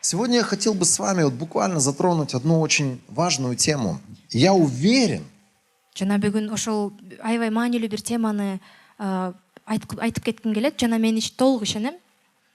Сегодня я хотел бы с вами вот буквально затронуть одну очень важную тему. Я уверен, Жана бүгүн ошол аябай маанилүү бир теманы айтып кетким келет. Жана мен толук ишенем.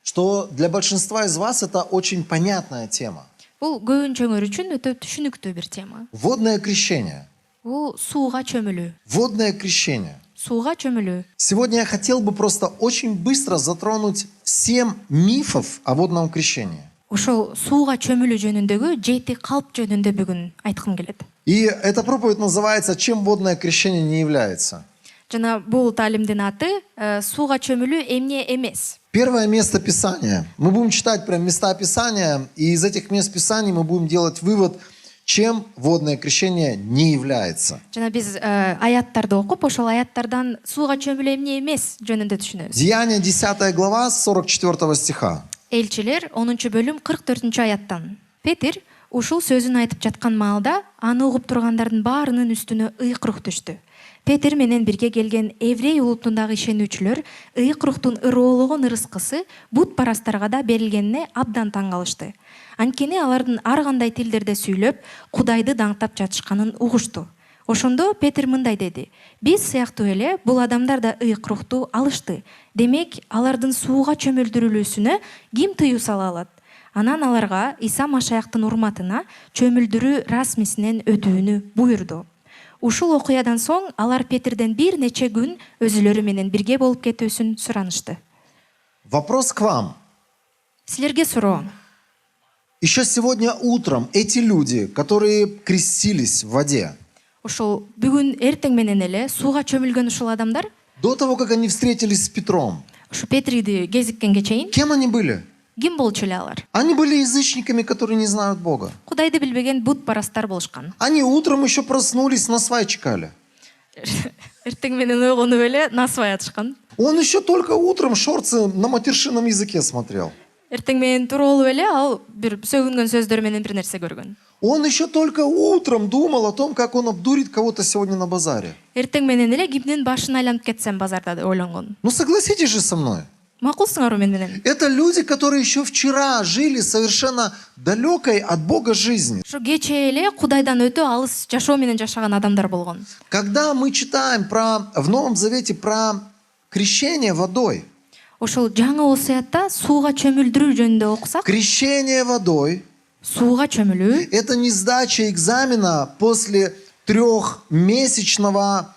что для большинства из вас это очень понятная тема. Бул көбүнчөңөр үчүн өтө түшүнүктүү бир тема. Водное крещение. Бул сууга чөмүлүү. Водное крещение. Сууга чөмүлүү. Сегодня я хотел бы просто очень быстро затронуть 7 мифов о водном крещении. Ошол сууга чөмүлүү жөнүндөгү 7 калп жөнүндө бүгүн айткым келет. И эта проповедь называется «Чем водное крещение не является?». Жана бул таалимдин аты сууга чөмүлүү эмне эмес. Первое место Писания. Мы будем читать прям места Писания, и из этих мест Писания мы будем делать вывод, чем водное крещение не является. Жана биз аяттарды окуп, ошол аяттардан сууга чөмүлүү эмне эмес жөнүндө түшүнөбүз. Деяния 10 глава с 44 стиха. Элчилер 10 бөлүм 44 аяттан. Петир ушул сөзүн айтып жаткан маалда аны угуп тургандардын баарынын үстүнө ыйык рух түштү. Петир менен бирге келген еврей улутундагы ишенүүчүлөр ыйык рухтун ыроологон ырыскысы бут парастарга да берилгенине абдан таң калышты. Анткени алардын ар кандай тилдерде сүйлөп, Кудайды даңктап жатышканын угушту. Ошондо Петир мындай деди: биз сыяктуу эле бул адамдар да ыйык рухту алышты. Демек, алардын сууга чөмүлдүрүлүүсүнө ким тыюу сала алат? Анан аларга Иса Машаяктын урматына чөмүлдүрүү расмисинен өтүүнү буйрду. Ушул окуядан соң алар Петирден бир нече күн өзүлөрү менен бирге болуп кетүүсүн суранышты. Вопрос к вам. Силерге суроо. Еще сегодня утром эти люди, которые крестились в воде, Ошол бүгүн эртең менен эле сууга чөмүлгөн ушул адамдар, до того, как они встретились с Петром, ушу Петриди кезиккенге чейин кем они были? ким болчу эле алар? Они были язычниками, которые не знают Бога. Кудайды билбеген бут парастар болушкан. Они утром еще проснулись, на свай чекали. Эртең менен ойгонуп эле насыбай атышкан. Он еще только утром шорцы на матершинном языке смотрел. Эртең менен туруп алып эле ал бир сөгүнгөн сөздөр менен бир нерсе көргөн. Он еще только утром думал о том, как он обдурит кого-то сегодня на базаре. Эртең менен эле кимдин башын айланып кетсем базарда деп ойлонгон. Ну согласитесь же со мной. Макулсуңарбы мен менен? Это люди, которые еще вчера жили совершенно далекой от Бога жизни. Ошо кечээ эле Кудайдан өтө алыс жашоо менен жашаган адамдар болгон. Когда мы читаем в Новом Завете про крещение водой, Ошол жаңы осуятта сууга чөмүлдүрүү жөнүндө окусак, крещение водой сууга чөмүлүү — это не сдача экзамена после 3-месячного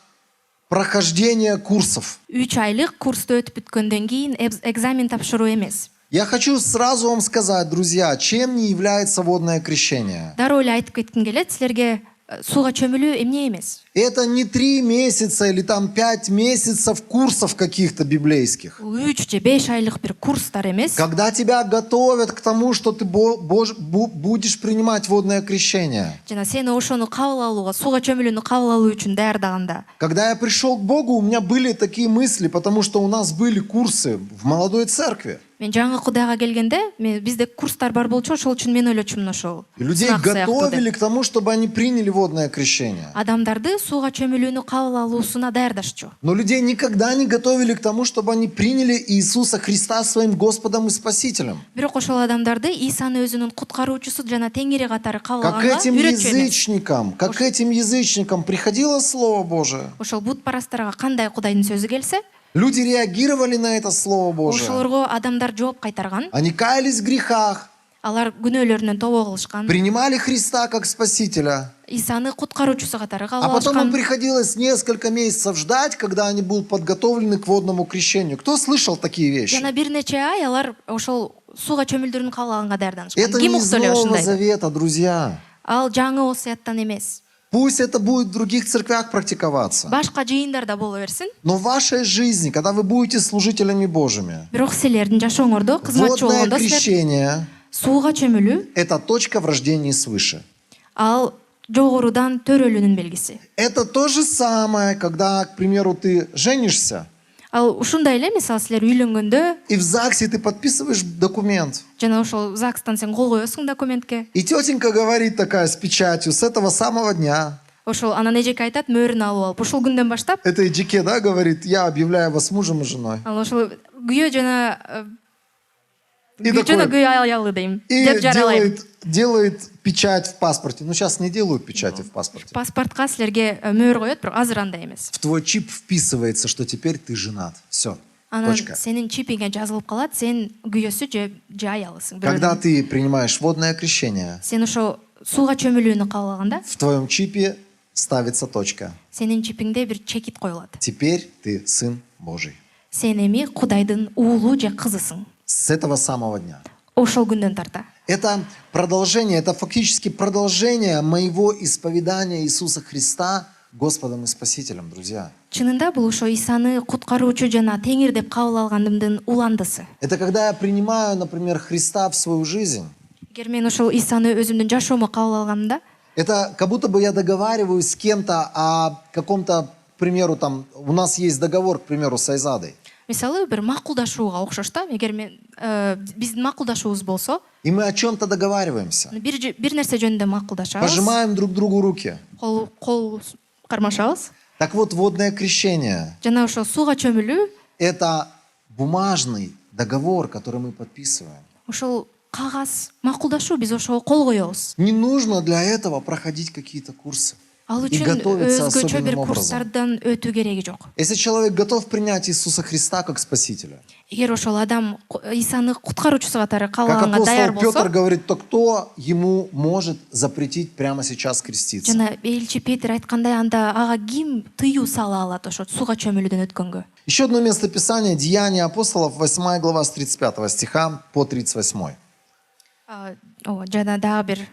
прохождения курсов. 3 айлык курсту өтүп бүткөндөн кийин экзамен тапшыруу эмес. Я хочу сразу вам сказать, друзья, чем не является водное крещение. Дароо эле айтып кетким келет, силерге сууга чөмүлүү эмне эмес? Это не 3 месяца или там 5 месяцев курсов каких-то библейских. 3 же 5 айлык бир курстар эмес. Когда тебя готовят к тому, что ты будешь принимать водное крещение. Жана сени ошону кабыл алууга, сууга чөмүлүүнү кабыл алуу үчүн даярдаганда. Когда я пришел к Богу, у меня были такие мысли, потому что у нас были курсы в молодой церкви. Мен жаңы Кудайга келгенде, бизде курстар бар болчу, ошол үчүн мен ойлочумун ошол. И людей готовили к тому, чтобы они приняли водное крещение. Адамдарды сууга чөмүлүүнү кабыл алуусуна даярдашчу. Но людей никогда не готовили к тому, чтобы они приняли Иисуса Христа своим Господом и Спасителем. Бирок ошол адамдарды Исаны өзүнүн куткаруучусу жана теңири катары кабыл Как алганга этим үйрөтчү эмес. язычникам приходило Слово Божие. Ошол бут парастарга кандай Кудайдын сөзү келсе, Люди реагировали на это Слово Божие. ошолорго адамдар жооп кайтарган. Они каялись в грехах, Алар күнөөлөрүнөн тобо кылышкан. принимали Христа как Спасителя. Исаны куткаруучусу катары кабыл А потом им алышкан. приходилось несколько месяцев ждать, когда они будут подготовлены к водному крещению. Кто слышал такие вещи? Жана бир нече ай алар ошол сууга чөмүлдүрүүнү кабыл алганга даярданышкан. Это не из укту эле Нового ушундай? Завета, друзья. Ал жаңы осуяттан эмес. Пусть это будет в других церквях практиковаться. Башка жыйындарда боло берсин. Но в вашей жизни, когда вы будете служителями Божьими, Бирок силердин жашооңордо кызматчы водное болгондо силер крещение сууга чөмүлүү – это точка в рождении свыше. ал жогорудан төрөлүүнүн белгиси. Это то же самое, когда, к примеру, ты женишься, Ал ушундай эле, мисалы силер үйлөнгөндө и в ЗАГСе ты подписываешь документ. жана ошол ЗАГСтан сен кол коесуң документке. И тетенька говорит такая с печатью, с этого самого дня. Ошол анан эжеке айтат, мөөрүн алып алып, ушул күндөн баштап Это Эджике, да, говорит, я объявляю вас мужем и женой. ал ошол күйөө жана И жана такой- күй аялы дейм И деп жаралайм. делает печать в паспорте. Ну, сейчас не делают печати в паспорте. Паспортко силерге мөөр коет, бирок азыр андай эмес. В твой чип вписывается, что теперь ты женат. Все. Анан Точка. сенин чипиңе жазылып калат, сен күйөөсү же аялысың. Когда ты принимаешь водное крещение, Сен ошо сууга чөмүлүүнү кабыл алганда, в твоем чипе ставится точка. сенин чипиңде бир чекит коюлат. Теперь ты сын Божий. Сен эми Кудайдын уулу же кызысың. С этого самого дня. Ошол күндөн тарта. Это продолжение, это фактически продолжение моего исповедания Иисуса Христа Господом и Спасителем, друзья. Чынында бул ошо Исаны куткаруучу жана теңир деп кабыл алгандымдын уландысы. Это когда я принимаю, например, Христа в свою жизнь. Эгер мен ошол Исаны өзүмдүн жашоомо кабыл алгандымда, Это как будто бы я договариваюсь с кем-то о каком-то, к примеру, там, у нас есть договор, к примеру, с Айзадой. мисалы бир макулдашууга окшош да. Эгер мен биздин макулдашуубуз болсо, И мы о чем-то договариваемся. бир нерсе жөнүндө макулдашабыз. Пожимаем друг другу руки. Кол кармашабыз. Так вот, водное крещение Жана ошо сууга чөмүлүү – это бумажный договор, который мы подписываем. ошол кагаз макулдашуу, биз ошого кол коебуз. Не нужно для этого проходить какие-то курсы. Ал И үчүн готовиться өзгөчө бир особенным образом. курстардан өтүү кереги жок. Если человек готов принять Иисуса Христа как Спасителя, Эгер ошол адам Исаны куткаруучусу катары кабыл как алганга даяр апостол Петр болсо, говорит, то кто ему может запретить прямо сейчас креститься? жана элчи Петр айткандай, анда ага ким тыюу сала алат ошо сууга чөмүлүүдөн өткөнгө? Еще одно место Писания, Деяния апостолов, 8 глава с 35 стиха по 38. Жана дагы бир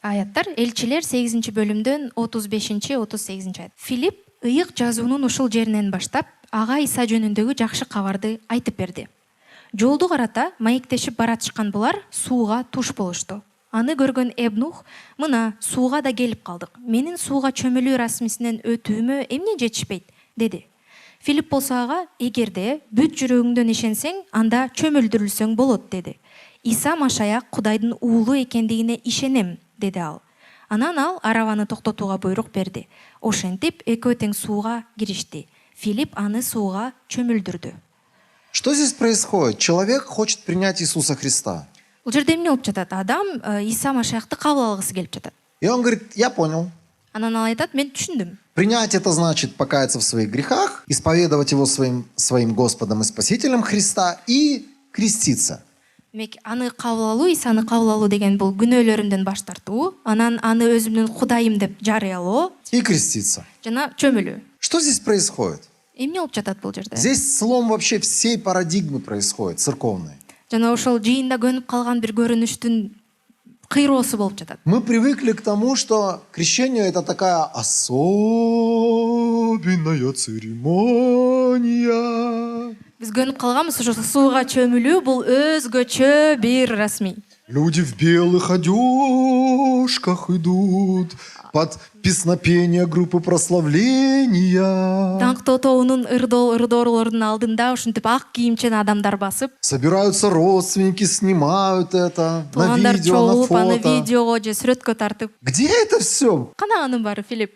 аяттар. Элчилер 8-бөлүмдөн 35-38 аят. Филипп ыйык жазуунун ушул жеринен баштап ага Иса жөнүндөгү жакшы кабарды айтып берди. Жолду карата маектешип баратышкан булар сууга туш болушту. Аны көргөн Эбнух: "Мына сууга да келип калдык. Менин сууга чөмүлүү расмисинен өтүүмө эмне жетишпейт?" деди. Филипп болсо ага: "Эгерде бүт жүрөгүңдөн ишенсең, анда чөмүлдүрүлсөң болот" деди. Иса Машая Кудайдын уулу экендигине ишенем, деди ал. Анан ал арабаны токтотууга буйрук берди. Ошентип экөө тең сууга киришти. Филипп аны сууга чөмүлдүрдү. Что здесь происходит? Человек хочет принять Иисуса Христа. Бул жерде эмне болуп жатат? Адам Иса Машаякты кабыл алгысы келип жатат. И он говорит, я понял. Анан ал айтат: "Мен түшүндүм." Принять это значит покаяться в своих грехах, исповедовать его своим Господом и Спасителем Христа и креститься. Демек, аны кабыл алуу, Исаны кабыл алуу деген бул күнөөлөрүмдөн баш тартуу, анан аны өзүмдүн Кудайым деп жарыялоо И креститься. жана чөмүлүү. Что здесь происходит? Эмне болуп жатат бул жерде? Здесь слом вообще всей парадигмы происходит, церковной. Жана ошол жыйында көнүп калган бир көрүнүштүн кыйроосу болуп жатат. Мы привыкли к тому, что крещение это такая особенная церемония. Биз көнүп калганбыз, ошо сууга чөмүлүү бул өзгөчө бир расмий. Люди в белых одежках идут под песнопение группы прославления. Даңктоо тобунун ырдоолордун алдында ушинтип ак кийимчен адамдар басып, Собираются родственники, снимают это на туугандар видео, на чогулуп, аны фото. видеого же сүрөткө тартып, Где это все? кана анын баары Филипп?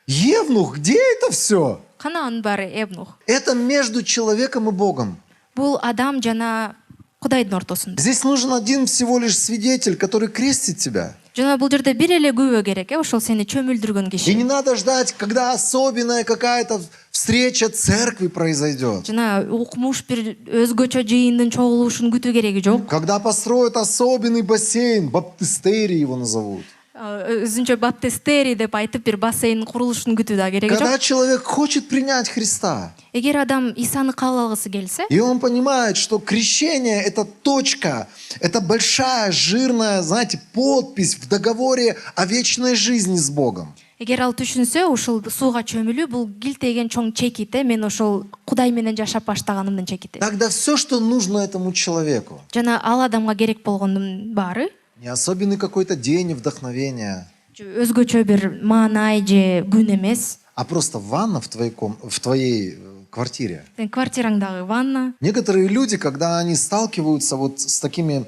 Евнух, где это все? Кана анын баары Эбнух? Это между человеком и Богом. Бул адам жана Кудайдын ортосунда. Здесь нужен один всего лишь свидетель, который крестит тебя. Жана бул жерде бир эле күбө керек, ошол сени чөмүлдүргөн И киши. не надо ждать, когда особенная какая-то встреча церкви произойдет. Жана укмуш бир өзгөчө жыйындын чогулушун күтүү кереги жок. Когда построят особенный бассейн, баптистерий его назовут. Өзүнчө баптистери деп айтып бир бассейн курулушун күтүү да кереги Когда жок. человек хочет принять Христа, Эгер адам Исаны кабыл алгысы келсе, и он понимает, что крещение – это точка, это большая, жирная, знаете, подпись в договоре о вечной жизни с Богом. эгер ал түшүнсө, ушул сууга чөмүлүү бул килтеген чоң чекит, мен ошол Кудай менен жашап баштаганымдын чекити. Тогда все, что нужно этому человеку, Жана ал адамга керек болгондун баары не особенный какой-то день вдохновения, өзгөчө бир маанай же күн эмес. а просто ванна в твоей квартире. Квартираңдагы ванна. Некоторые люди, когда они сталкиваются вот с такими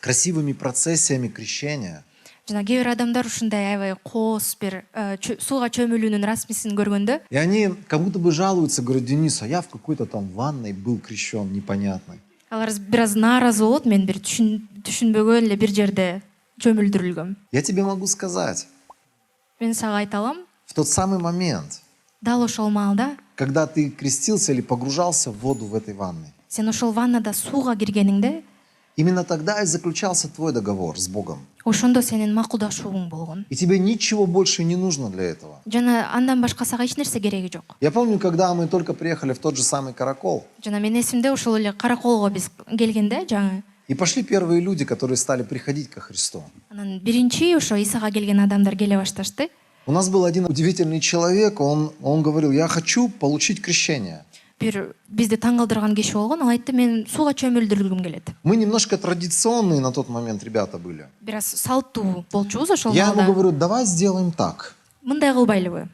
красивыми процессиями крещения, Жана кээ бир адамдар ушундай аябай коос бир сууга чөмүлүүнүн расмисин көргөндө, и они как будто бы жалуются, говорят, Денис, а я в какой-то там ванной был крещен непонятной. Алар бир аз нааразы болот, мен бир түшүнбөгөн эле бир жерде чөмүлдүрүлгөм. Я тебе могу сказать, Мен сага айта алам, в тот самый момент, дал ошол маалда когда ты крестился или погружался в воду в этой ванной, сен ошол ваннада сууга киргениңде, именно тогда и заключался твой договор с Богом. ошондо сенин макулдашууң болгон. И тебе ничего больше не нужно для этого. Жана андан башка сага эч нерсе кереги жок. Я помню, когда мы только приехали в тот же самый Каракол, Жана мен эсимде ошол эле Караколго биз келгенде жаңы и пошли первые люди, которые стали приходить ко Христу. анан биринчи ошо Исага келген адамдар келе башташты. У нас был один удивительный человек, он говорил, я хочу получить крещение. Бир бизди таң калтырган киши болгон, ал айтты, мен сууга чөмүлдүрүлгүм келет. Мы немножко традиционные на тот момент ребята были. Бир аз салттуу болчубуз ошол Я ему маалда. говорю, давай сделаем так. Мындай кылбайлыбы?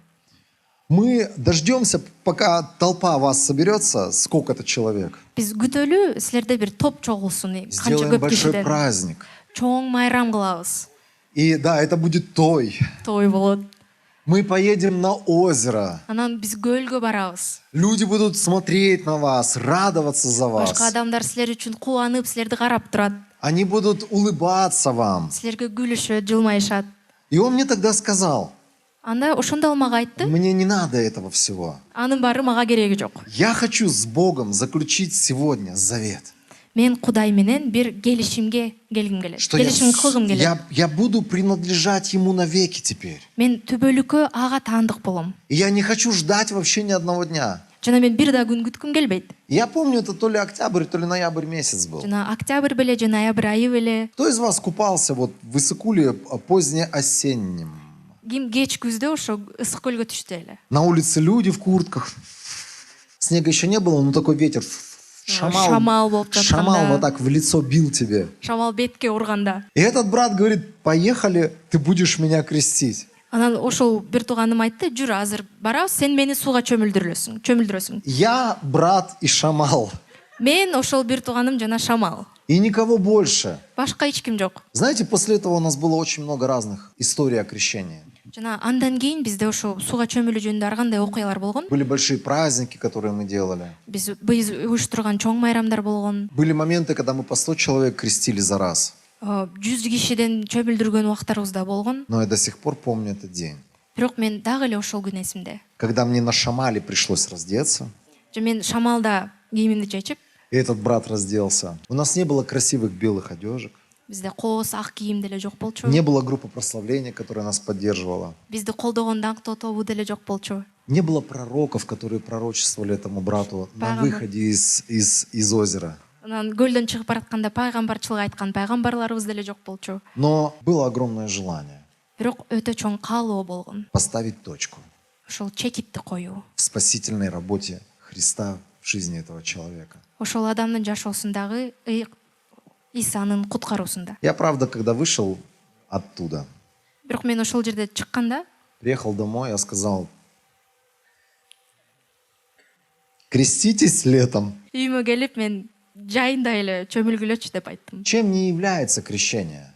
Мы дождемся, пока толпа вас соберется, сколько-то человек. Биз күтөлү, силерде бир топ чогулсун, канча Сделаем көп большой кишиден. праздник. Чоң майрам кылабыз. И да, это будет той. Той болот. Мы поедем на озеро. Анан биз көлгө барабыз. Люди будут смотреть на вас, радоваться за вас. Башка адамдар силер үчүн кубанып, силерди карап турат. Они будут улыбаться вам. Силерге күлүшөт, жылмайышат. И он мне тогда сказал, Анда ошондо ал мага айтты, мне не надо этого всего. анын баары мага кереги жок. Я хочу с Богом заключить сегодня завет. Мен Кудай менен бир келишимге келгим келет. Что Келишим кылгым келет. я буду принадлежать Ему навеки теперь. Мен түбөлүккө ага таандык болом. И я не хочу ждать вообще ни одного дня. Жана мен бир да күн күткүм келбейт. Я помню, это то ли октябрь, то ли ноябрь месяц был. Жана октябрь беле, же ноябрь айы беле. Кто из вас купался вот в Иссыкуле позднеосенним? Ким кеч күздө ошо ысык көлгө түштү эле. На улице люди в куртках. Снега еще не было, но такой ветер. Шамал болуп жатканда. Шамал вот так в лицо бил тебе. Шамал бетке урганда. И этот брат говорит, поехали, ты будешь меня крестить. Анан ошол бир тууганым айтты, жүр азыр барабыз, сен мени сууга чөмүлдүрөсүң. Я брат и Шамал. Мен ошол бир тууганым жана Шамал. И никого больше. Башка эч ким жок. Знаете, после этого у нас было очень много разных историй о крещении. Жана андан кийин бизде ошо сууга чөмүлүү жөнүндө ар кандай окуялар болгон. Были большие праздники, которые мы делали. Биз уюштурган чоң майрамдар болгон. Были моменты, когда мы по 100 человек крестили за раз. 100 кишиден чөмүлдүргөн убактарыбыз да болгон. Но я до сих пор помню этот день. Бирок мен дагы эле ошол күн эсимде. Когда мне на Шамале пришлось раздеться, Же мен Шамалда кийимимди чечип, и этот брат разделся. У нас не было красивых белых одежек. бизде кооз ак кийим деле жок болчу. Не было группы прославления, которая нас поддерживала. Бизди колдогон даңктоо тобу деле жок болчу. Не было пророков, которые пророчествовали этому брату на Пайгамбар. выходе из озера. Анан көлдөн чыгып баратканда пайгамбарчылык айткан пайгамбарларыбыз деле жок болчу. Но было огромное желание Бирок өтө чоң каалоо болгон. поставить точку Ошол чекитти коюу. в спасительной работе Христа в жизни этого человека. Ошол адамдын жашоосундагы Исанын куткаруусунда. Я, правда, когда вышел оттуда, Бирок мен ошол жерде чыкканда, приехал домой, я сказал, креститесь летом. үйүмө келип мен жайында эле чөмүлгүлөчү деп айттым. Чем не является крещение?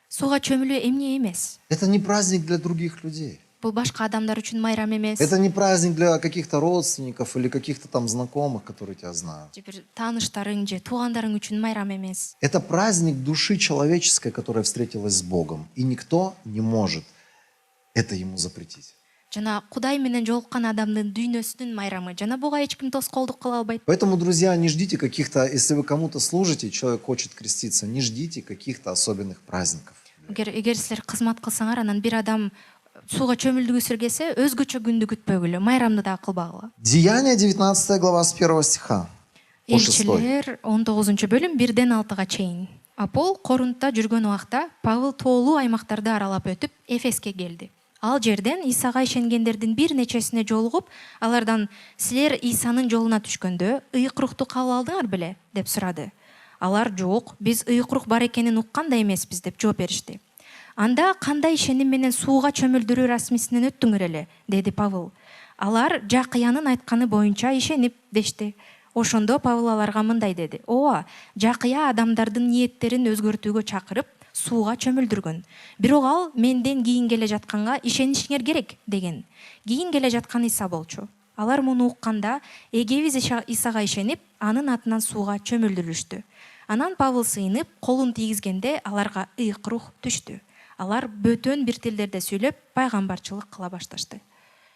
Сууга чөмүлүү эмне эмес? Это не праздник для других людей. Бул башка адамдар үчүн майрам эмес. Это не праздник для каких-то родственников или каких-то там знакомых, которые тебя знают. Же бир тааныштарың же туугандарың үчүн майрам эмес. Это праздник души человеческой, которая встретилась с Богом. И никто не может это ему запретить. Жана Кудай менен жолуккан адамдын дүйнөсүнүн майрамы. Жана буга эч ким тоскоолдук кыла албайт. Поэтому, друзья, не ждите каких-то, если вы кому-то служите, человек хочет креститься, не ждите каких-то особенных праздников. Эгер силер кызмат кылсаңар, анан бир адам сууга чөмүлдүгүсүр келсе, өзгөчө күндү күтпөгүлө, майрамды да кылбагыла. Деяния 19 глава с 1 стиха. По 6. Элчилер 19 бөлүм 1-6 чейин. Апол Корунтта жүргөн убакта Павыл тоолуу аймактарды аралап өтүп Эфеске келди. Ал жерден Исага ишенгендердин бир нечесине жолугуп, алардан силер Исанын жолуна түшкөндө ыйык рухту кабыл алдыңар беле деп сурады. Алар жок, биз ыйык рух бар экенин уккан да эмеспиз деп жооп беришти. Анда кандай ишеним менен сууга чөмүлдүрүү расмисинен өттүңөр эле, деди Павыл. Алар Жакыянын айтканы боюнча ишенип дешти. Ошондо Павыл аларга мындай деди: "Ооба, Жакыя адамдардын ниеттерин өзгөртүүгө чакырып, сууга чөмүлдүргөн. Бирок ал менден кийин келе жатканга ишенишиңер керек" деген. Кийин келе жаткан Иса болчу. Алар муну укканда эгебиз Исага ишенип, анын атынан сууга чөмүлдүрүлүштү. Анан Павыл сыйынып, колун тийгизгенде аларга ыйык рух түштү. Алар бөтөн бир тилдерде сүйлөп, пайгамбарчылык кыла башташты.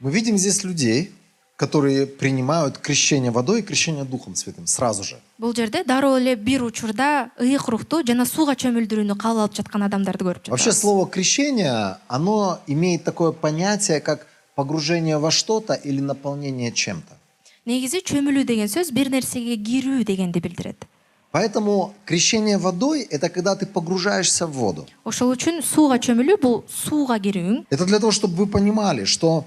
Мы видим здесь людей, которые принимают крещение водой и крещение Духом Святым сразу же. Бул жерде дароо эле бир учурда ыйык рухту жана сууга чөмүлдүрүүнү кабыл алып жаткан адамдарды көрүп Вообще жатабыз. слово крещение, оно имеет такое понятие, как погружение во что-то или наполнение чем-то. Негизи чөмүлүү деген сөз бир нерсеге кирүү дегенди билдирет. Поэтому крещение водой – это когда ты погружаешься в воду. Ошол үчүн сууга чөмүлүү бул сууга кирүү. Это для того, чтобы вы понимали, что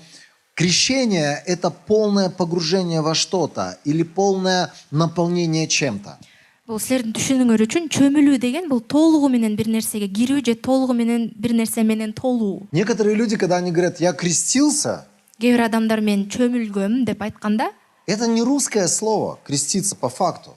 крещение – это полное погружение во что-то или полное наполнение чем-то. Бул силердин түшүнүүңөр үчүн чөмүлүү деген бул толугу менен бир нерсеге кирүү же толугу менен бир нерсе менен толуу. Некоторые люди, когда они говорят «я крестился», Кээ бир адамдар мен чөмүлгөм деп айтканда, это не русское слово «креститься» по факту.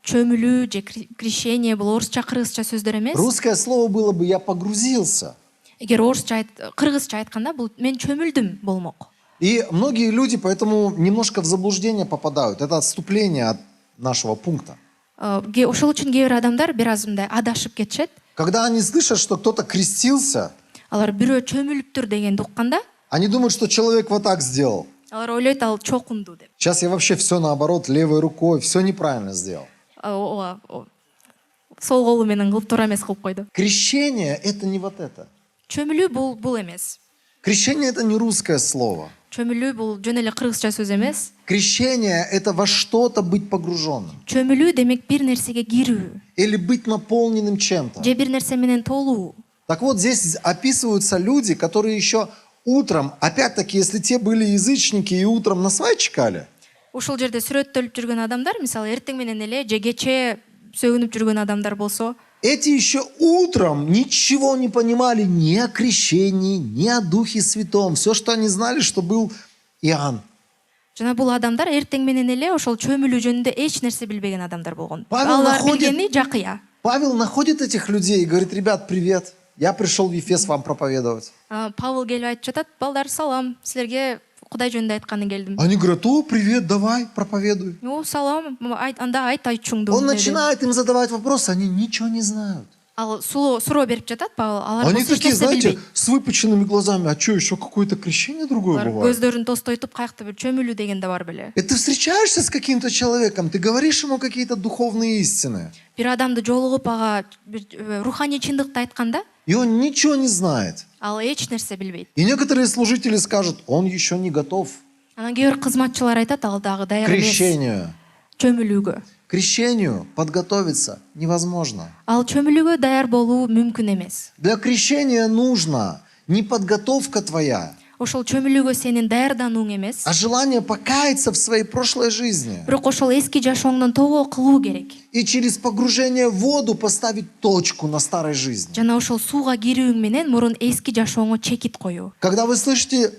чөмүлүү же крещение бул орусча, кыргызча сөздөр эмес. Русское слово было бы «я погрузился». Эгер орусча, кыргызча айтканда бул мен чөмүлдүм болмок. И многие люди поэтому немножко в заблуждение попадают. Это отступление от нашего пункта. Ошол үчүн кээ бир адамдар бир аз мындай адашып кетишет. Когда они слышат, что кто-то крестился, Алар бирөө чөмүлүптүр дегенди укканда, они думают, что человек вот так сделал. алар ойлойт ал чокунду деп. Сейчас я вообще все наоборот, левой рукой, все неправильно сделал. Сол колу менен кылып туура эмес кылып койду. Крещение – это не вот это. Чөмүлүү бул эмес. Крещение – это не русское слово. Чөмүлүү бул жөн эле кыргызча сөз эмес. Крещение – это во что-то быть погруженным. Чөмүлүү демек бир нерсеге кирүү Или быть наполненным чем-то. же бир нерсе менен толуу. Так вот, здесь описываются люди, которые еще утром, опять-таки, если те были язычники и утром на свай чекали, Ушул жерде сүрөттөлүп жүргөн адамдар, мисалы эртең менен эле же кече сөгүнүп жүргөн адамдар болсо, эти еще утром ничего не понимали ни о крещении, ни о Духе Святом. Все, что они знали, что был Иоанн. жана бул адамдар эртең менен эле ошол чөмүлүү жөнүндө эч нерсе билбеген адамдар болгон. Павел Алар находит- билгени Жакыя. Павел находит этих людей и говорит: ребят, привет, я пришел в Ефес вам проповедовать. Павел келип айтып жатат: балдар, салам, силерге Кудай жөнүндө айтканы келдим. Они говорят: о, привет, давай, проповедуй. Салам, анда айт айтчуңду. Он начинает им задавать вопросы, они ничего не знают. Ал суроо берип жатат Павел. Алар Они болсо эч такие, нерсе знаете, билбейт. с выпученными глазами. А что, еще какое-то крещение другое Алар бывает? көздөрүн тостойтуп, каякта бир чөмүлүү деген да бар беле. И ты встречаешься с каким-то человеком, ты говоришь ему какие-то духовные истины, Бир адамды жолугуп ага руханий чындыкты айтканда, и он ничего не знает. ал эч нерсе билбейт. И некоторые служители скажут: он еще не готов Анан кээ бир кызматчылар айтат, ал дагы к даяр эмес крещению. чөмүлүүгө. К крещению подготовиться невозможно. Ал чөмүлүүгө даяр болуу мүмкүн эмес. Для крещения нужно не подготовка твоя, Ошол чөмүлүүгө сенин даярданууң эмес, а желание покаяться в своей прошлой жизни. бирок ошол эски жашооңдон тобоо кылуу керек. И через погружение в воду поставить точку на старой жизни. Жана ошол сууга кирүүң менен мурун эски жашооңо чекит коюу. Когда вы слышите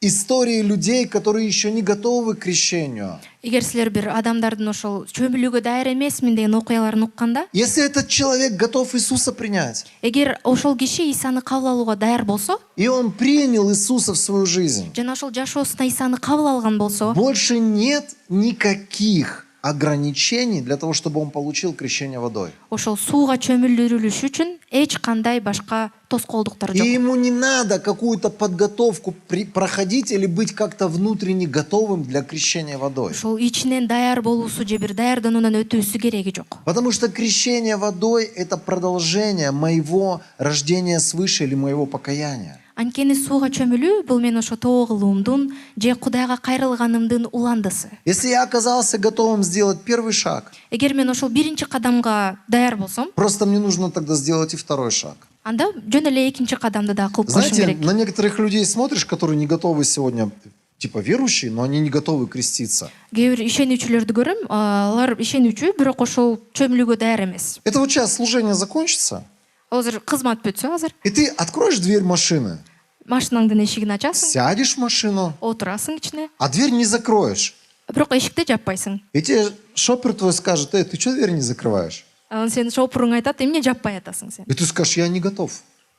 истории людей, которые еще не готовы к крещению, Эгер силер бир адамдардын ошол чөмүлүүгө даяр эмесмин деген окуяларын укканда, если этот человек готов Иисуса принять, эгер ошол киши Исаны кабыл алууга даяр болсо, и он принял Иисуса в свою жизнь, жана ошол жашоосуна Исаны кабыл алган болсо, больше нет никаких ограничений для того, чтобы он получил крещение водой. ошол сууга чөмүлдүрүлүш үчүн эч кандай башка тоскоолдуктар И жок. ему не надо какую-то подготовку проходить или быть как-то внутренне готовым для крещения водой. Ошол ичинен даяр болуусу же бир даярдануудан өтүүсү кереги жок. Потому что крещение водой – это продолжение моего рождения свыше или моего покаяния. Анткени сууга чөмүлүү бул мен ошо тоо кылуумдун же Кудайга кайрылганымдын уландысы. Если я оказался готовым сделать первый шаг, Эгер мен ошол биринчи кадамга даяр болсом, просто мне нужно тогда сделать и второй шаг. анда жөн эле экинчи кадамды да кылып коюшум Знаете, керек. на некоторых людей смотришь, которые не готовы сегодня, типа верующие, но они не готовы креститься. Кээ бир ишенүүчүлөрдү көрөм, алар ишенүүчү, бирок ошол чөмүлүүгө даяр эмес. Это вот сейчас служение закончится, Азыр кызмат бүтсө, азыр и ты откроешь дверь машины, машинаңдын эшигин ачасың, сядешь в машину, отурасың ичине, а дверь не закроешь. бирок эшикти жаппайсың. И тебе шопер твой скажет: ты что дверь не закрываешь? Анан сенин шопуруң айтат: эмне жаппай атасың сен? И ты скажешь: я не готов.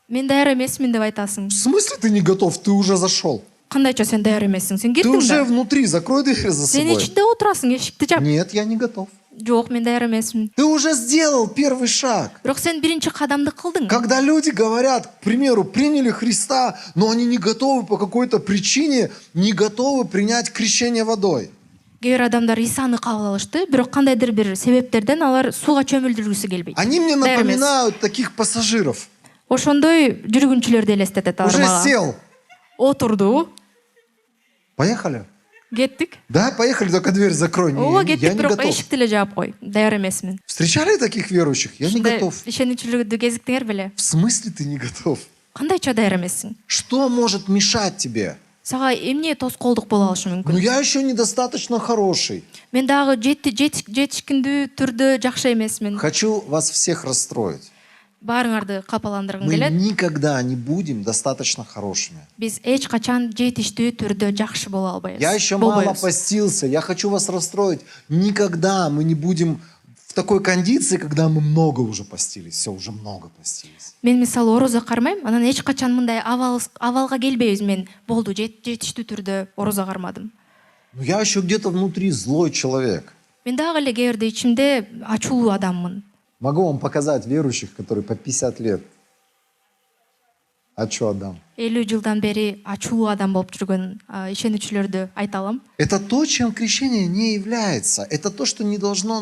Мен даяр эмесмин деп айтасың. В смысле ты не готов? Ты уже зашел. кандайча сен даяр эмессиң, сен Ты кеттиң уже да. внутри, закрой дверь за Сен собой. ичинде отурасың, эшикти жап. Нет, я не готов. Жок, мен даяр эмесмин. Ты уже сделал первый шаг. Бирок сен биринчи кадамды кылдың. Когда люди говорят, к примеру, приняли Христа, но они не готовы по какой-то причине, не готовы принять крещение водой. Кээ бир адамдар Исаны кабыл алышты, бирок кандайдыр бир себептерден алар сууга чөмүлдүргүсү келбейт. Они мне Даяр эмес. напоминают таких пассажиров. Ошондой жүргүнчүлөрдү элестетет алар Уже мага. сел. Отурду, Поехали? кеттик. Да, поехали, только дверь закрой. Ооба, Я кеттик, не бирок готов. эшикти эле жаап кой. Даяр эмесмин. Встречали таких верующих? Я не Ушундай готов. ишеничилерди кезиктиңер беле? В смысле ты не готов? Кандайча даяр эмессиң? Что может мешать тебе? Сага эмне тоскоолдук боло алышы Ну мүмкүн? я еще недостаточно хороший. Мен дагы жетишкиндүү түрдө жакшы эмесмин. Хочу вас всех расстроить. Баарыңарды капаландыргым Мы келет. никогда не будем достаточно хорошими. Биз эч качан жетиштүү түрдө жакшы боло албайбыз. Я еще мало Болбойбуз. постился. Я хочу вас расстроить. Никогда мы не будем в такой кондиции, когда мы много уже постились. Все, уже много постились. Мен мисалы орозо кармайм, анан эч качан мындай абалга келбейбиз. Мен болду, жетиштүү түрдө орозо кармадым. Но я еще где-то внутри злой человек. Мен дагы эле кээ бирде ичимде ачуулуу адаммын. Могу вам показать верующих, которые по 50 лет. А что отдам? 50 жылдан бери ачуулуу адам болуп жүргөн ишенүүчүлөрдү айта алам. Это то, чем крещение не является. Это то, что не должно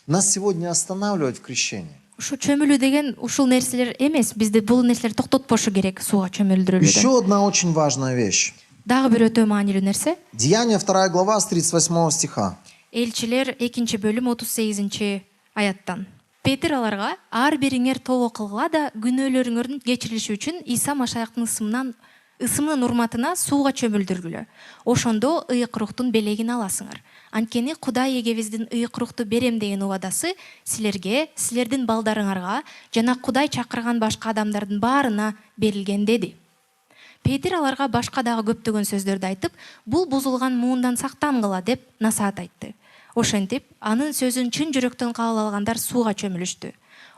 нас сегодня останавливать в крещении. Ушу чөмүлүү деген ушул нерселер эмес, бизди бул нерселер токтотпошу керек сууга чөмүлдүрүүдөн. Еще одна очень важная вещь. Дагы бир өтө маанилүү нерсе, Деяния 2 глава с 38 стиха. элчилер 2-бөлүм 38 аяттан. Петир аларга: ар бириңер тобо кылгыла да күнөөлөрүңөрдүн кечирилиши үчүн Иса Машаяктын ысымынын урматына сууга чөмүлдүргүлө. Ошондо ыйык рухтун белегин аласыңар. Анткени Кудай эгебиздин ыйык рухту берем деген убадасы силерге, силердин балдарыңарга жана Кудай чакырган башка адамдардын баарына берилген деди. Петир аларга башка дагы көптөгөн сөздөрдү айтып, бул бузулган муундан сактангыла деп насаат айтты. Ошентип, анын сөзүн чын жүрөктөн кабыл алгандар сууга чөмүлүштү.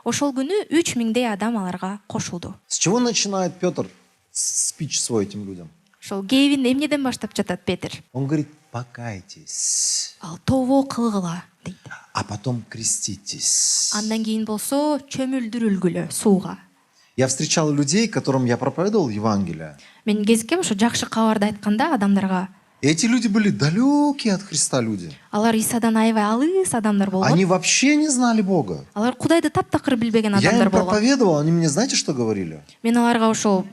Ошол күнү 3000 адам аларга кошулду. С чего начинает Петр спич свой этим людям? Ошол кээбин эмнеден баштап жатат Петир? Он говорит, покайтесь, Ал тобо кылгыла дейт. а потом креститесь. Андан кийин болсо чөмүлдүрүлгүлө сууга. Я встречал людей, которым я проповедовал Евангелие. Мен кезиккем ошо жакшы кабарды айтканда адамдарга, И эти люди были далекие от Христа люди. алар Исадан аябай алыс адамдар болгон. Они вообще не знали Бога. Алар Кудайды таптакыр билбеген Я адамдар им болгон. проповедовал, они мне знаете, что говорили? Мен аларга ошол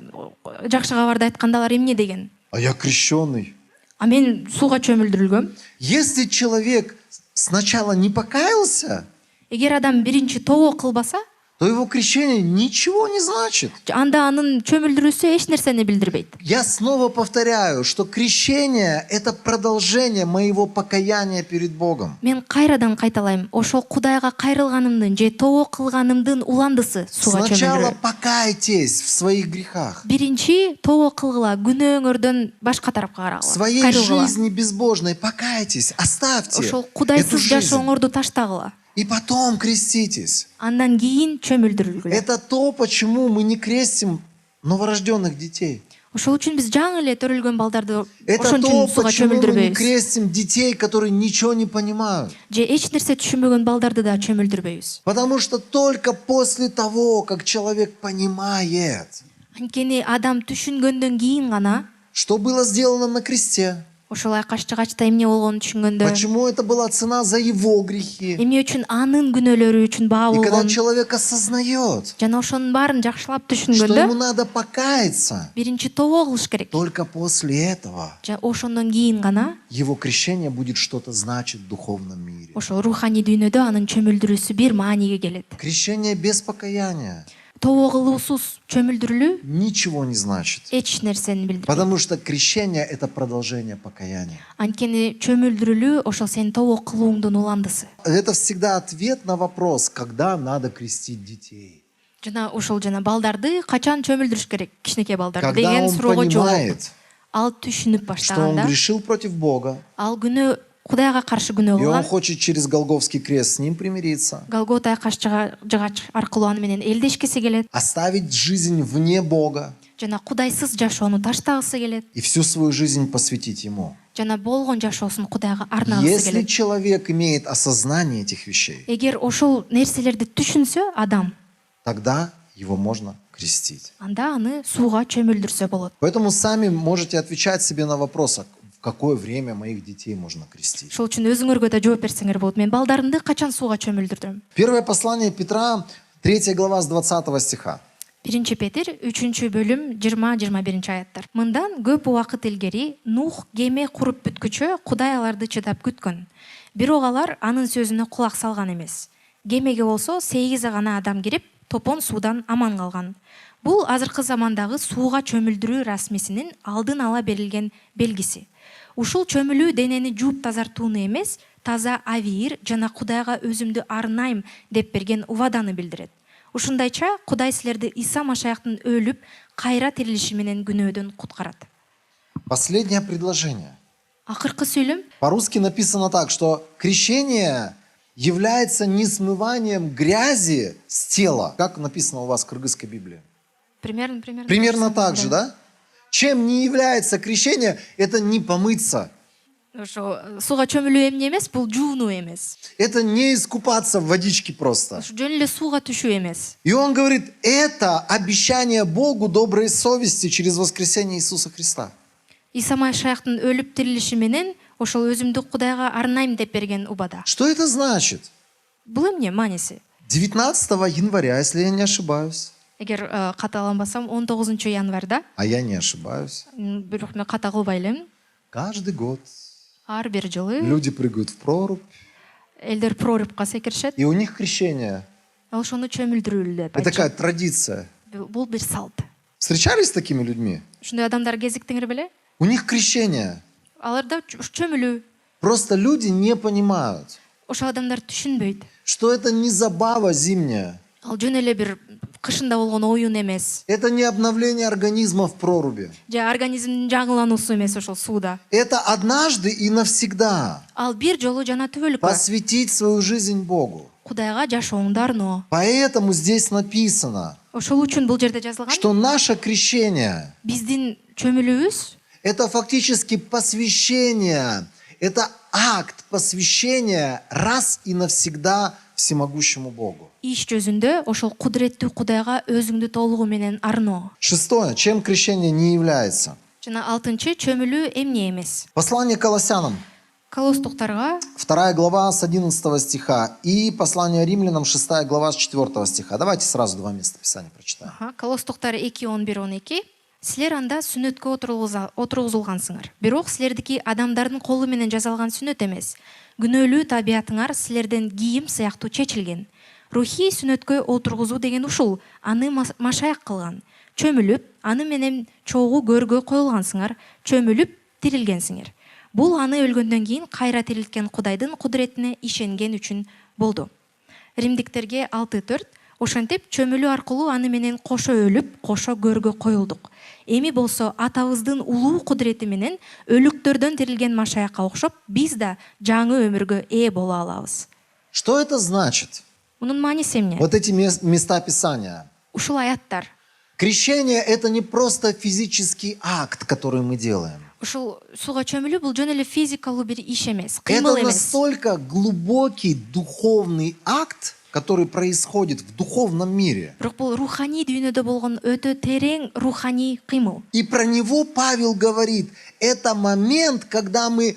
жакшы кабарды айтканда алар эмне деген? А я крещенный. А мен сууга чөмүлдүрүлгөм. Если человек сначала не покаялся, Эгер адам биринчи тобо кылбаса, то его крещение ничего не значит. анда анын чөмүлдүрүүсү эч нерсени билдирбейт. Я снова повторяю, что крещение – это продолжение моего покаяния перед Богом. Мен кайрадан кайталайм, ошол Кудайга кайрылганымдын же тобо кылганымдын уландысы сууга Сначала чөмүлдүрүү. покайтесь в своих грехах, Биринчи тобо кылгыла, күнөөңөрдөн башка тарапка в карагыла. своей Кайрылгыла. жизни безбожной покайтесь, оставьте Ошол эту Кудайсыз жизнь. жашооңорду таштагыла. И потом креститесь. Андан кийин чөмүлдүрүлгүлө. Это то, почему мы не крестим новорожденных детей. Ошол үчүн биз жаңы эле төрөлгөн балдарды Это ошон то, үчүн сууга почему мы не чөмүлдүрбөйбүз. крестим детей, которые ничего не понимают. Же эч нерсе түшүнбөгөн балдарды да чөмүлдүрбөйбүз. Потому что только после того, как человек понимает, Анткени адам түшүнгөндөн кийин гана что было сделано на кресте, ошол айкаштыгачта эмне болгонун түшүнгөндө, почему это была цена за его грехи. эмне үчүн анын күнөөлөрү үчүн баа И когда болгон, человек осознает, жана ошонун баарын жакшылап что түшүнгөндө, ему надо покаяться, биринчи тобо кылыш керек. только после этого Ошондон кийин гана его крещение будет что-то значить в духовном мире. ошо руханий дүйнөдө анын чөмүлдүрүүсү бир мааниге келет. Крещение без покаяния Тобо кылуусуз чөмүлдүрүлүү ничего не значит. эч нерсени билдирбейт. Потому что крещение – это продолжение покаяния. Анткени чөмүлдүрүлүү ошол сенин тобо кылууңдун уландысы. Это всегда ответ на вопрос, когда надо крестить детей. Жана балдарды качан чөмүлдүрүш керек, кичинекей балдарды Когда деген он суроого жооп. понимает, Ал түшүнүп что он баштаганда, грешил против Бога, ал күнөө Кудайга каршы күнөө и он кылган, хочет через Голгофский крест с ним примириться, Голгота айкаш жыгач аркылуу аны менен элдешкиси келет, оставить жизнь вне Бога, жана кудайсыз жашоону таштагысы келет, и всю свою жизнь посвятить Ему. жана болгон жашоосун Кудайга арнагысы Если келет. человек имеет осознание этих вещей, Эгер ошол нерселерди түшүнсө адам, тогда его можно крестить. анда аны сууга чөмүлдүрсө болот. Поэтому сами можете отвечать себе на вопрос, а в какое время моих детей можно крестить. Ошол үчүн өзүңөргө да жооп берсеңер болот. Мен балдарымды качан сууга чөмүлдүрдүм? Первое послание Петра, 3 глава с 20 стиха. 1 Петир 3 бөлүм 20-21 аяттар. Мындан көп убакыт илгери Нух кеме куруп бүткүчө Кудай аларды чыдап күткөн. Бирок алар анын сөзүнө кулак салган эмес. Кемеге болсо 8 гана адам кирип, топон суудан аман калган. Бул азыркы замандагы сууга чөмүлдүрүү расмисинин алдын ала берилген белгиси. Ушул чөмүлүү денени жууп тазартууну эмес, таза авир жана Кудайга өзүмдү арнайм деп берген убаданы билдирет. Ушундайча Кудай силерди Иса Машаяктын өлүп, кайра тирилиши менен күнөөдөн куткарат. Последнее предложение. Акыркы сүйлөм По-русски написано так, что крещение является не смыванием грязи с тела, как написано у вас в кыргызской Библии. Примерно так же, да? Чем не является крещение, это не помыться. Ошо сууга чөмүлүү эмне эмес, бул жуунуу эмес. Это не искупаться в водичке просто. Ошо жөн эле сууга түшүү эмес. И он говорит, это обещание Богу доброй совести через воскресение Иисуса Христа. Иса Машаяктын өлүп тирилиши менен ошол өзүмдү Кудайга арнайм деп берген убада. Что это значит? Бул эмне мааниси? 19 января, если я не ошибаюсь. Эгер каталанбасам 19 январда, А я не ошибаюсь. бирок мен ката кылбай элем, Каждый год ар бир жылы люди прыгают в прорубь, элдер прорубка секиришет, и у них крещение. ошону чөмүлдүрүү деп Это такая айтышат. традиция. Бул бир салт. Встречались с такими людьми? Ушундай адамдар кезиктиңер беле? У них крещение. Аларда чөмүлүү. Просто люди не понимают, Ошол адамдар түшүнбөйт. что это не забава зимняя. Ал жөн эле бир кышында болгон оюн эмес. Это не обновление организма в проруби. Же организмдин жаңылануусу эмес ошол сууда. Это однажды и навсегда Ал бир жолу жана түбөлүк бар. посвятить свою жизнь Богу. Кудайга жашооңду арноо. Поэтому здесь написано, Ошол үчүн бул жерде жазылган. что наше крещение Биздин чөмүлүүбүз – это фактически посвящение, это акт посвящения раз и навсегда всемогущему Богу. иш жүзүндө ошол кудуреттүү Кудайга өзүңдү толугу менен арноо. Шестое. Чем крещение не является? Жана 6 чөмүлүү эмне эмес. Послание к Колоссянам, Колостуктарга 2 глава с 11 стиха и послание Римлянам, 6 глава с 4 стиха. Давайте сразу два места Писания прочитаем. Колостуктар 2:11-12. Силер анда сүнөткө отургузулгансыңар. Бирок силердики адамдардын колу менен жасалган сүнөт эмес. Күнөөлүү табиятыңар силерден кийим сыяктуу чечилген. Рухий сүнөткө отургузуу деген ушул. Аны машаяк кылган. Чөмүлүп, аны менен чогуу көргө коюлгансыңар. Чөмүлүп, тирилгенсиңер. Бул аны өлгөндөн кийин кайра тирилткен Кудайдын кудуретине ишенген үчүн болду. Римдиктерге 6:4. Ошентип чөмүлүү аркылуу аны менен кошо өлүп, кошо көргө коюлдук. Эми болсо атабыздын улуу кудурети менен өлүктөрдөн тирилген Машаякка окшоп, биз да жаңы өмүргө ээ боло алабыз. Что это значит? Мунун мааниси эмне? Вот эти места Писания. Ушул аяттар. Крещение – это не просто физический акт, который мы делаем. Ушул сууга чөмүлүү бул жөн эле физикалуу бир иш эмес, кыймыл Это эмес. настолько глубокий духовный акт, который происходит в духовном мире. Бирок бул руханий дүйнөдө болгон өтө терең руханий кыймыл. И про него Павел говорит, это момент, когда мы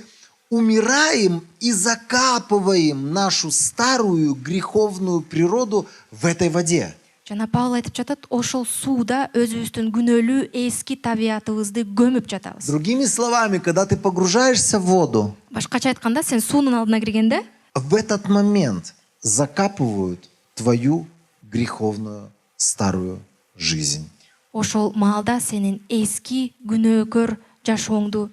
умираем и закапываем нашу старую греховную природу в этой воде. Жана Павел айтып жатат, ошол сууда өзүбүздүн күнөөлүү эски табиятыбызды көмүп жатабыз. Другими словами, когда ты погружаешься в воду, Башкача айтканда, сен суунун алдына киргенде, в этот момент закапывают твою греховную старую жизнь. ошол маалда сенин эски күнөөкөр жашооңду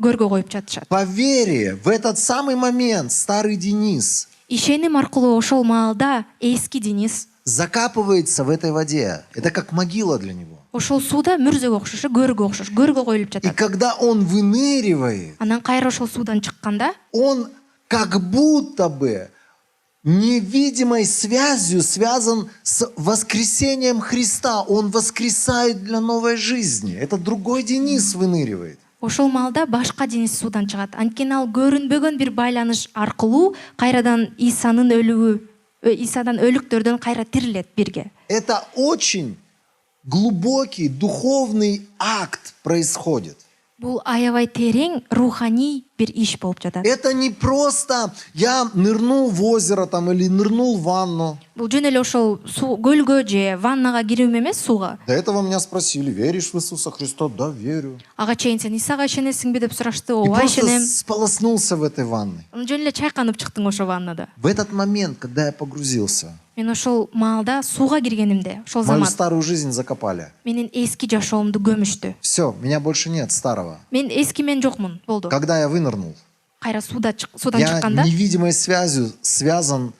көргө коюп жатышат. По вере, в этот самый момент старый Денис Ишеним аркылуу ошол маалда эски Денис закапывается в этой воде. Это как могила для него. ошол сууда мүрзөгө окшош, көргө окшош, көргө коюлуп И жатат. когда он выныривает, Анан кайра ошол суудан чыкканда, он как будто бы невидимой связью связан с воскресением Христа. Он воскресает для новой жизни. Это другой Денис выныривает. Ошол маалда башка Денис суудан чыгат. Анткени ал көрүнбөгөн бир байланыш аркылуу кайрадан Исанын өлүгү, Исадан өлүктөрдөн кайра тирилет бирге. Это очень глубокий духовный акт происходит. Бул аябай терең руханий бир иш болуп жатат. Это не просто я нырнул в озеро там или нырнул в ванну. Бул жөн эле ошол көлгө же ваннага кирүүм эмес, сууга. До этого меня спросили, веришь в Иисуса Христа? Да, верю. Ага чейин сен Исага ишенесиңби деп сурашты. И Ооба просто ишенем. сполоснулся в этой ванной. Жөн эле чайканып чыктың ошо ваннада. В этот момент, когда я погрузился, Мен ошол маалда сууга киргенимде, ошол мою замат старую жизнь закопали. менин эски жашоомду көмүштү. Все, меня больше нет старого. Мен эски мен жокмун, болду. Когда я вынырнул, Кайра судан я чыкканда невидимой связью связан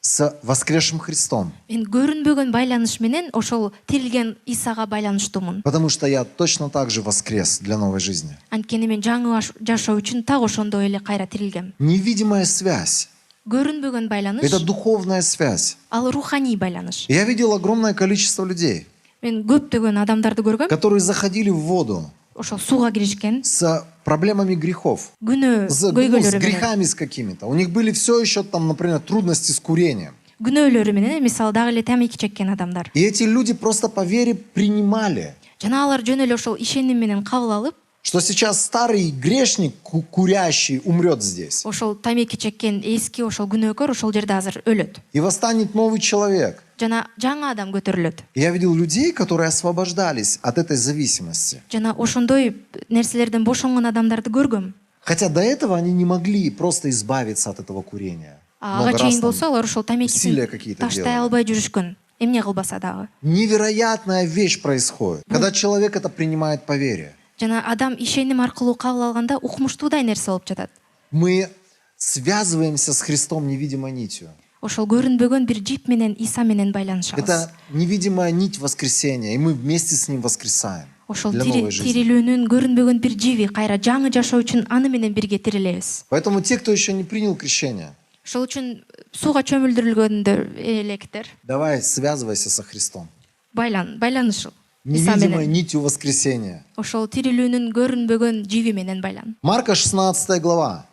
с воскресшим Христом. мен көрүнбөгөн байланыш менен ошол тирилген Исага байланыштуумун. Потому что я точно так же воскрес для новой жизни. Анткени мен жаңы жашоо үчүн так ошондой эле кайра тирилгем. Невидимая связь. Көрүнбөгөн байланыш Это духовная связь. ал руханий байланыш. Я видел огромное количество людей, Мен көптөгөн адамдарды көргөм, которые заходили в воду ошол сууга киришкен, с проблемами грехов, күнөө с көйгөлөрү менен, грехами с какими-то. У них были все еще там, например, трудности с курением. күнөөлөрү менен, мисалы дагы эле тамеки чеккен адамдар. И эти люди просто по вере принимали, Жана алар жөн эле ошол ишеним менен кабыл алып, что сейчас старый грешник, курящий, умрет здесь. ошол тамеки чеккен эски ошол күнөөкөр ошол жерде азыр өлөт. И восстанет новый человек. Жана жаңа адам көтөрүлөт. И я видел людей, которые освобождались от этой зависимости. Жана ошондой нерселерден бошонгон адамдарды көргөм. Хотя до этого они не могли просто избавиться от этого курения. Ага Много раз чейин там болсо алар ошол усилия тамекисин какие-то таштай делали. албай жүрүшкөн. Эмне кылбаса дагы. Невероятная вещь происходит, когда человек это принимает по вере. Жана адам ишеним аркылуу кабыл алганда укмуштуудай нерсе болуп жатат. Мы связываемся с Христом невидимой нитью. Ошол көрүнбөгөн бир жип менен Иса менен байланышабыз. Это невидимая нить воскресения, и мы вместе с Ним воскресаем Ошол для новой жизни. тирилүүнүн көрүнбөгөн бир жиби кайра жаңы жашоо үчүн аны менен бирге тирилебиз. Поэтому те, кто еще не принял крещение, Ошол үчүн сууга чөмүлдүрүлгөндөр электер давай связывайся со Христом. байланышыл. Иса Невидимой менен. нитью воскресения. Ошол тирилүүнүн көрүнбөгөн жиби менен байлан. Марка 16 глава.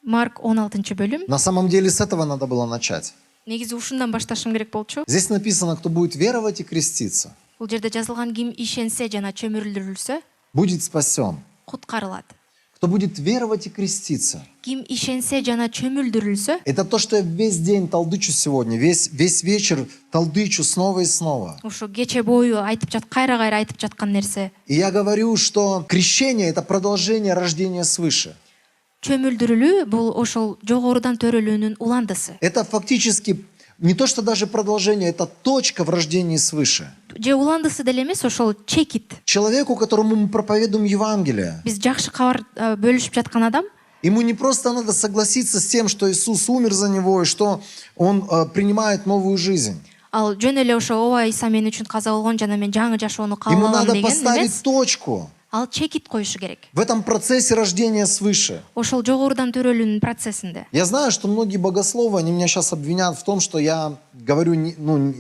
Марк 16-бөлүм. На самом деле с этого надо было начать. Негизи ушундан башташым керек болчу. Здесь написано, кто будет веровать и креститься, Бул жерде жазылган ким ишенсе жана чөмүрүлдүрүлсө будет спасен. куткарылат. Кто будет веровать и креститься. Ким ишенсе жана чөмүлдүрүлсө, Это то, что я весь день толдычу сегодня, весь вечер толдычу снова и снова. ошо кече бою айтып кайра айтып жаткан нерсе. И я говорю, что крещение – это продолжение рождения свыше. Чөмүлдүрүлүү бул ошол жогорудан төрөлүүнүн уландысы. Это фактически не то, что даже продолжение, это точка в рождении свыше. Же уландысы деле эмес, ошол чекит. Человеку, которому мы проповедуем Евангелие, Биз жакшы кабар бөлүшүп жаткан адам, ему не просто надо согласиться с тем, что Иисус умер за него и что он принимает новую жизнь. ал жөн эле ошо ооба Иса мен үчүн каза болгон жана мен жаңы жашоону кабыл Ему алам надо деген поставить эмес. точку Ал чекит коюшу керек. в этом процессе рождения свыше. Ошол жогорудан төрөлүүнүн процессинде. Я знаю, что многие богословы, они меня сейчас обвинят в том, что я говорю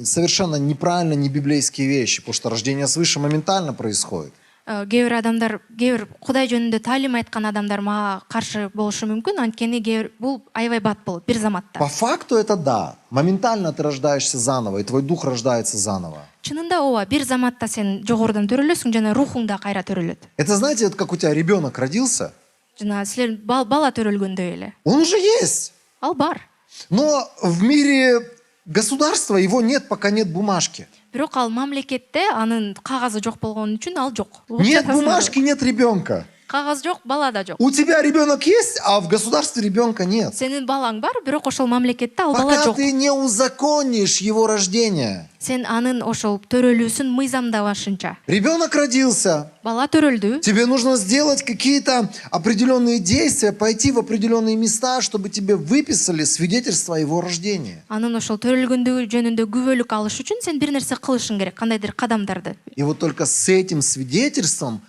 совершенно неправильно, не библейские вещи, потому что рождение свыше моментально происходит. Кээ бир адамдар, кээ бир Кудай жөнүндө таалим айткан адамдар мага каршы болушу мүмкүн, анткени бул аябай бат болот бир заматта. По факту это да. Моментально ты рождаешься заново, и твой дух рождается заново. Чынында ооба, бир заматта сен жогорудан төрөлөсүң жана рухуң да кайра төрөлөт. Это знаете, вот как у тебя ребенок родился, Жана силер бала төрөлгөндөй эле. он уже есть. Ал бар. Но в мире государства его нет, пока нет бумажки. Бирок ал мамлекетте анын кагазы жок болгон үчүн ал жок. Нет бумажки, нет ребенка. Кагаз жок, бала да жок. У тебя ребенок есть, а в государстве ребенка нет. Сенин балаң бар, бирок ошол мамлекетте ал бала Пока жок. ты не узаконишь его рождение. Сен анын ошол төрөлүүсүн мыйзамдабашынча. Ребенок родился. Бала төрөлдү. Тебе нужно сделать какие-то определенные действия, пойти в определенные места, чтобы тебе выписали свидетельство о его рождении. Анын ошол төрөлгөндүгү жөнүндө күбөлүк алыш үчүн сен бир нерсе кылышың керек, кандайдыр кадамдарды. И вот только с этим свидетельством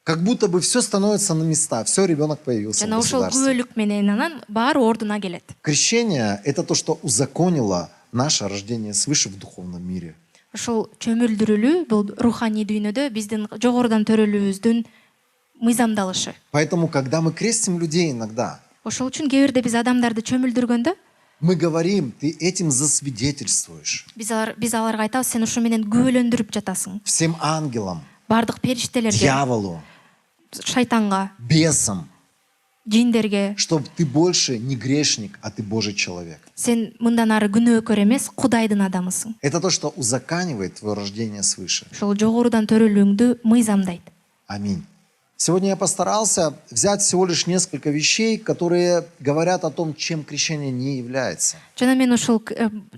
Как будто бы все становится на места, все, ребенок появился в жана ошол государстве. күбөлүк менен анан баары ордуна келет. Крещение – это то, что узаконило наше рождение свыше в духовном мире. Ошол чөмүлдүрүлүү бул руханий дүйнөдө биздин жогорудан төрөлүүбүздүн мыйзамдалышы. Поэтому, когда мы крестим людей иногда, Ошол үчүн кээ бирде биз адамдарды чөмүлдүргөндө мы говорим, ты этим засвидетельствуешь биз аларга айтабыз, сен ушу менен күбөлөндүрүп жатасың. всем ангелам, Бардык периштелерге, дьяволу, шайтанга, бесам, жиндерге, что ты больше не грешник, а ты Божий человек. сен мындан ары күнөөкөр эмес, Кудайдын адамысың. Это то, что узаканивает твое рождение свыше. Ошол жогорудан төрөлүүңдү мыйзамдайт. Аминь. Сегодня я постарался взять всего лишь несколько вещей, которые говорят о том, чем крещение не является. Жана мен ушул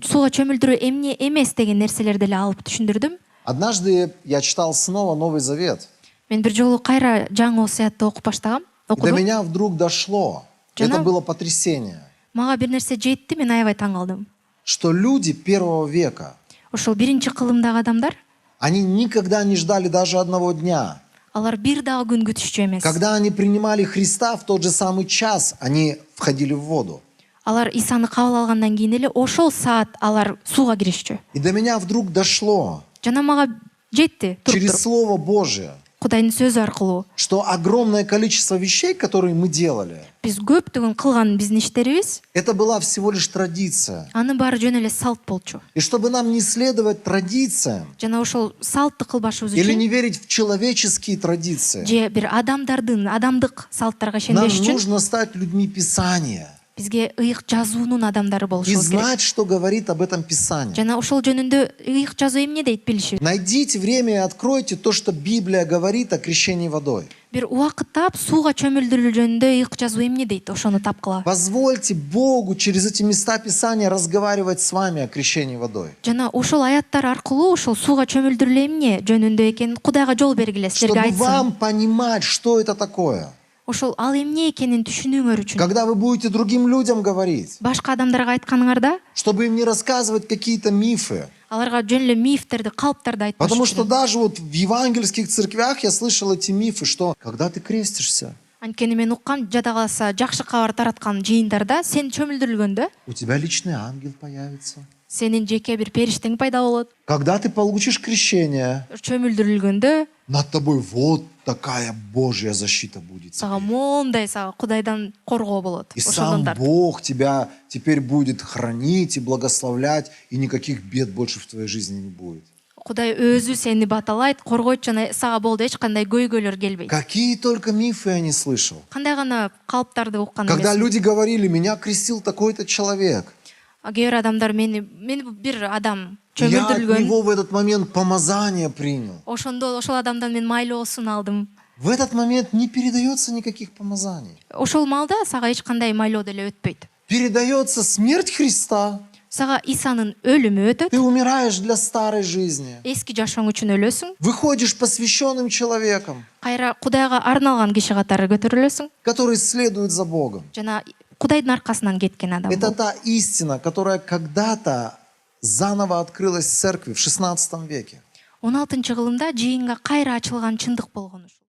сууга чөмүлдүрүү эмне эмес деген нерселерди эле алып түшүндүрдүм. Однажды я читал снова Новый Завет. Мен бир жолу кайра жаңы осуятты окуп баштагам, И до окудум. меня вдруг дошло, Жана- это было потрясение, Мага бир нерсе жетти, мен аябай таң калдым. что люди первого века, Ошол биринчи кылымдагы адамдар, они никогда не ждали даже одного дня. алар бир дагы күн күтүшчү эмес. Когда они принимали Христа, в тот же самый час они входили в воду. Алар Исаны кабыл алгандан кийин эле ошол саат алар сууга киришчү. И до меня вдруг дошло Жана мага жетти через туруп, Слово Божие, Кудайдын сөзү аркылуу. что огромное количество вещей, которые мы делали, Биз көптөгөн кылган биздин иштерибиз, это была всего лишь традиция. анын баары жөн эле салт болчу. И чтобы нам не следовать традициям Жана ошол салтты кылбашыбыз или үчүн не верить в человеческие традиции, же бир адамдык салттарга нам ишенбеш үчүн нужно стать людьми Писания бизге ыйык жазуунун адамдары и болушубуз керек. знать, что говорит об этом Писание. Жана ошол жөнүндө ыйык жазуу эмне дейт билишибиз. Найдите время и откройте то, что Библия говорит о крещении водой. Бир убакыт таап сууга чөмүлдүрүү жөнүндө ыйык жазуу эмне дейт, ошону тапкыла. Позвольте Богу через эти места Писания разговаривать с вами о крещении водой. Жана ошол аяттар аркылуу ошол сууга чөмүлдүрүү эмне жөнүндө экенин Кудайга жол бергиле, силерге Чтобы айтсын. вам понимать, что это такое. Ошол ал эмне экенин түшүнүүңөр үчүн. Когда вы будете другим людям говорить, Башка адамдарга айтканыңарда чтобы им не рассказывать какие-то мифы. аларга жөн эле мифтерди, калптарды айтпаш Потому что үчүн. даже вот в евангельских церквях я слышал эти мифы, что когда ты крестишься, Анткени мен уккам, жада калса жакшы кабар тараткан жыйындарда сен чөмүлдүрүлгөндө у тебя личный ангел появится. сенин жеке бир периштең пайда болот. Когда ты получишь крещение, Чөмүлдүрүлгөндө над тобой вот такая Божья защита будет. сага теперь. моундай сага Кудайдан коргоо болот. И Ошондон сам тарт. Бог тебя теперь будет хранить и благословлять, и никаких бед больше в твоей жизни не будет. Кудай өзү сени баталайт, коргойт жана сага болду эч кандай көйгөйлөр келбейт. Какие только мифы я не слышал. Кандай гана калптарды уккан Когда эмес. люди говорили, меня крестил такой-то человек, Кээ бир адамдар мени бир адам я от чөмүлдүрүлгөн. него в этот момент помазание принял. Ошондо ошол адамдан мен майлоосун алдым. В этот момент не передается никаких помазаний. Ошол маалда сага эч кандай майлоо деле өтпөйт. Передается смерть Христа. Сага Исанын өлүмү өтөт. Ты умираешь для старой жизни. Эски жашооң үчүн өлөсүң. Выходишь посвященным человеком, Кайра Кудайга арналган киши катары көтөрүлөсүң. который следует за Богом. Жана Кудайдын аркасынан кеткен адам. Это бол. та истина, которая когда-то заново открылась в церкви в XVI веке. 16-кылымда жыйынга кайра ачылган чындык болгон ушул.